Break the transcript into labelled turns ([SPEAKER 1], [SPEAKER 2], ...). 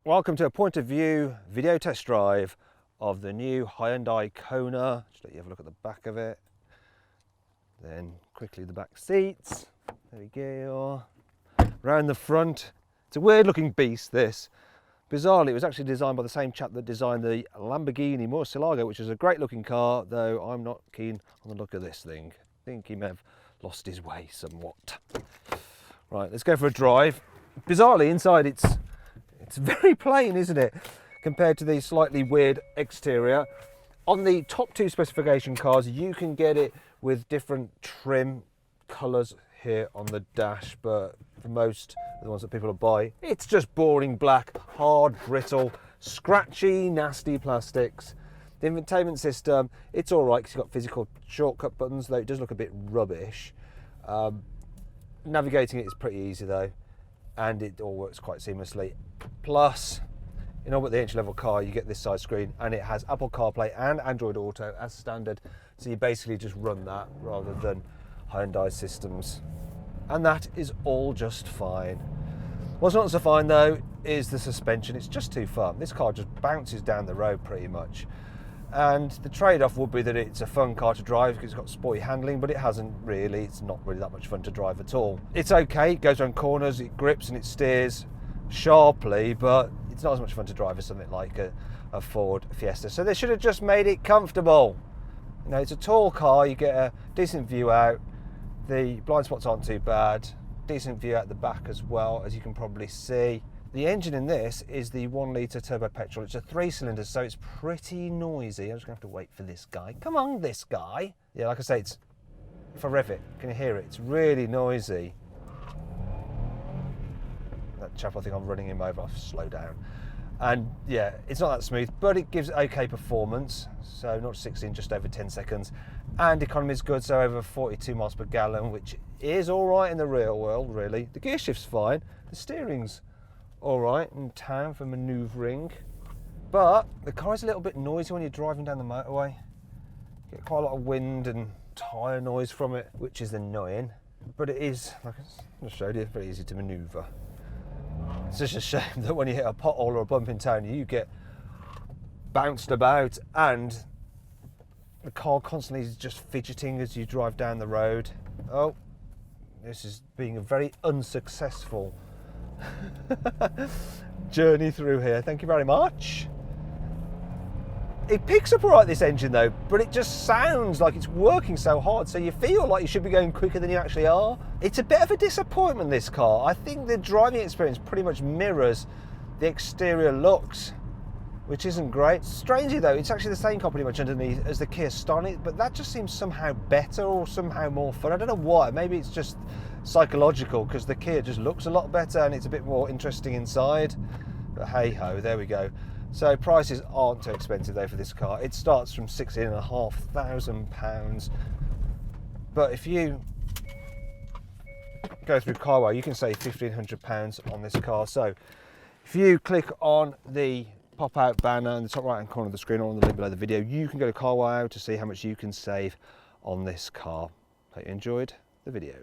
[SPEAKER 1] Welcome to a point of view video test drive of the new Hyundai KONA. Just let you have a look at the back of it. Then quickly the back seats. There we go. Round the front. It's a weird looking beast, this. Bizarrely, it was actually designed by the same chap that designed the Lamborghini Murcielago, which is a great looking car, though I'm not keen on the look of this thing. I think he may have lost his way somewhat. Right, let's go for a drive. Bizarrely, inside it's very plain, isn't it, compared to the slightly weird exterior. On the top two specification cars, you can get it with different trim colours here on the dash, but for most of the ones that people will buy, it's just boring black, hard, brittle, scratchy, nasty plastics. The infotainment system, it's all right because you've got physical shortcut buttons, though it does look a bit rubbish. Navigating it is pretty easy though, and it all works quite seamlessly. Plus, in all but the entry-level car, you get this side screen, and it has Apple CarPlay and Android Auto as standard, so you basically just run that rather than Hyundai systems, and that is all just fine. What's not so fine though is the suspension. It's just too firm. This car just bounces down the road pretty much, and the trade-off would be that it's a fun car to drive because it's got sporty handling, but it hasn't really. It's not really that much fun to drive at all. It's okay, it goes around corners, it grips and it steers sharply, but it's not as much fun to drive as something like a Ford Fiesta. So they should have just made it comfortable. You know, it's a tall car, you get a decent view out, the blind spots aren't too bad, decent view out the back as well, as you can probably see. The engine in this is the 1 litre turbo petrol. It's a 3-cylinder, so it's pretty noisy. I'm just gonna have to wait for this guy. Come on, this guy. Yeah, like I say, it's, if I rev it, can you hear it? It's really noisy. That chap, I think I'm running him over, I'll slow down. And yeah, it's not that smooth, but it gives okay performance. So 0 to 60 in just over 10 seconds. And economy is good, so over 42 miles per gallon, which is all right in the real world, really. The gear shift's fine. The steering's all right in town for manoeuvring. But the car is a little bit noisy when you're driving down the motorway. You get quite a lot of wind and tyre noise from it, which is annoying. But it is, like I just showed you, very easy to manoeuvre. It's just a shame that when you hit a pothole or a bump in town, you get bounced about, and the car constantly is just fidgeting as you drive down the road. Oh, this is being a very unsuccessful journey through here. Thank you very much. It picks up all right, this engine though, but it just sounds like it's working so hard, so you feel like you should be going quicker than you actually are. It's a bit of a disappointment, this car. I think the driving experience pretty much mirrors the exterior looks, which isn't great. Strangely though, it's actually the same car pretty much underneath as the Kia Stonic, but that just seems somehow better or somehow more fun. I don't know why. Maybe it's just psychological because the Kia just looks a lot better and it's a bit more interesting inside. But hey ho, there we go. So prices aren't too expensive though for this car. It starts from £16,500. But if you go through carwow, you can save £1,500 on this car. So if you click on the pop-out banner in the top right-hand corner of the screen or on the link below the video, you can go to carwow to see how much you can save on this car. Hope you enjoyed the video.